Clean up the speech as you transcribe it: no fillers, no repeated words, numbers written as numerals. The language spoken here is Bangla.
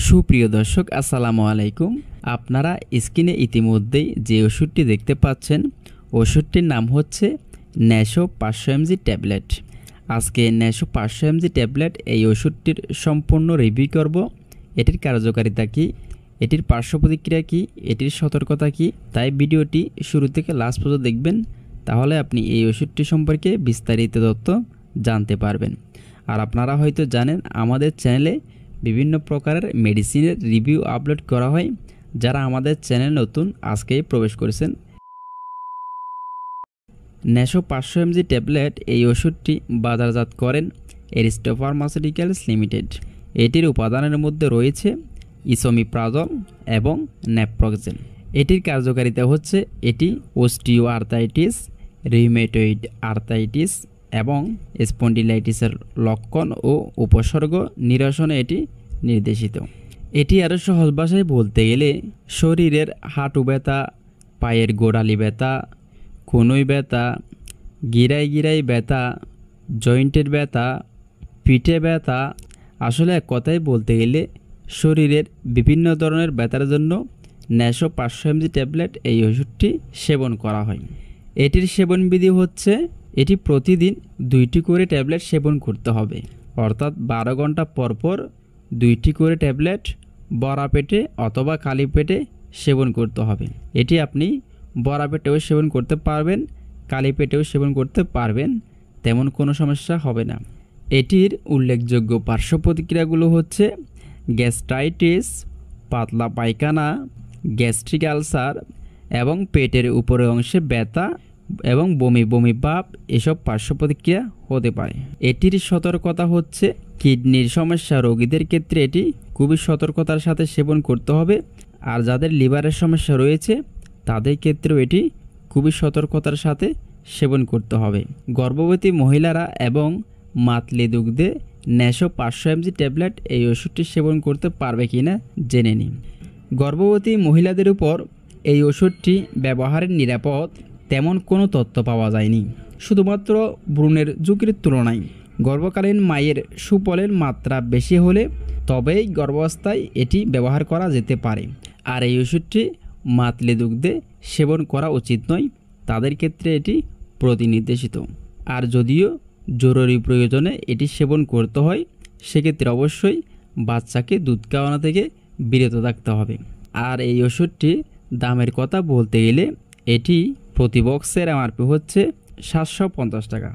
সুপ্রিয় দর্শক আসসালামু আলাইকুম। আপনারা স্ক্রিনে ইতিমধ্যেই যে ওষুধটি দেখতে পাচ্ছেন ওষুধটির নাম হচ্ছে ন্যাশো 500 mg ট্যাবলেট। আজকে ন্যাশো 500 mg ট্যাবলেট এই ওষুধটির সম্পূর্ণ রিভিউ করব। এটির কার্যকারিতা কী, এটির পার্শ্ব প্রতিক্রিয়া কী, এটির সতর্কতা কী, তাই ভিডিওটি শুরু থেকে লাস্ট পর্যন্ত দেখবেন। তাহলে আপনি এই ওষুধটি সম্পর্কে বিস্তারিত তথ্য জানতে পারবেন। আর আপনারা হয়তো জানেন আমাদের চ্যানেলে বিভিন্ন প্রকারের মেডিসিনের রিভিউ আপলোড করা হয়। যারা আমাদের চ্যানেল নতুন আজকেই প্রবেশ করেছেন। ন্যাশো 500 mg ট্যাবলেট এই ওষুধটি বাজারজাত করেন এরিস্টো ফার্মাসিউটিক্যালস লিমিটেড। এটির উপাদানের মধ্যে রয়েছে ইসোমিপ্রাজল এবং ন্যাপ্রোক্সেন। এটির কার্যকারিতা হচ্ছে এটি অস্টিও আর্থ্রাইটিস, রিউমেটয়েড আর্থ্রাইটিস এবং স্পন্ডিলাইটিসের লক্ষণ ও উপসর্গ নিরসনে এটি নির্দেশিত। এটি আরও সহজ ভাষায় বলতে গেলে শরীরের হাঁটু ব্যথা, পায়ের গোড়ালি ব্যথা, কনুই ব্যথা, গিরায় গিরায় ব্যথা, জয়েন্টের ব্যথা, পিঠে ব্যথা, আসলে এক কথায় বলতে গেলে শরীরের বিভিন্ন ধরনের ব্যথার জন্য ন্যাশো 500 mg ট্যাবলেট এই ওষুধটি সেবন করা হয়। এটির সেবনবিধি হচ্ছে এটি প্রতিদিন 2টি করে ট্যাবলেট সেবন করতে হবে, অর্থাৎ 12 ঘন্টা পর পর 2টি করে ট্যাবলেট বড়া পেটে অথবা খালি পেটে সেবন করতে হবে। এটি আপনি বড়া পেটেও সেবন করতে পারবেন, খালি পেটেও সেবন করতে পারবেন, তেমন কোনো সমস্যা হবে না। এটির উল্লেখযোগ্য পার্শ্ব প্রতিক্রিয়াগুলো হচ্ছে গ্যাস্ট্রাইটিস, পাতলা পায়খানা, গ্যাস্ট্রিক আলসার এবং পেটের উপরের অংশে ব্যথা এবং বমি বমি ভাব, এসব পার্শ্ব প্রতিক্রিয়া হতে পারে। এটির সতর্কতা হচ্ছে কিডনির সমস্যা রোগীদের ক্ষেত্রে এটি খুবই সতর্কতার সাথে সেবন করতে হবে। আর যাদের লিভারের সমস্যা রয়েছে তাদের ক্ষেত্রেও এটি খুবই সতর্কতার সাথে সেবন করতে হবে। গর্ভবতী মহিলারা এবং মাতলি দুগ্ধে ন্যাশো 500 mg ট্যাবলেট এই ওষুধটি সেবন করতে পারবে কিনা জেনে নিন। গর্ভবতী মহিলাদের উপর এই ওষুধটি ব্যবহারের নিরাপদ তেমন কোনো তথ্য পাওয়া যায়নি। শুধুমাত্র ভ্রূণের ঝুঁকির তুলনায় গর্ভকালীন মায়ের সুফলের মাত্রা বেশি হলে তবেই গর্ভাবস্থায় এটি ব্যবহার করা যেতে পারে। আর এই ওষুধটি মাতলি দুগ্ধে সেবন করা উচিত নয়, তাদের ক্ষেত্রে এটি প্রতিনির্দেশিত। আর যদিও জরুরি প্রয়োজনে এটি সেবন করতে হয়, সেক্ষেত্রে অবশ্যই বাচ্চাকে দুধ খাওয়ানো থেকে বিরত থাকতে হবে। আর এই ওষুধটি দামের কথা বলতে গেলে এটি প্রতি বক্সের এমআরপি হচ্ছে 750 টাকা।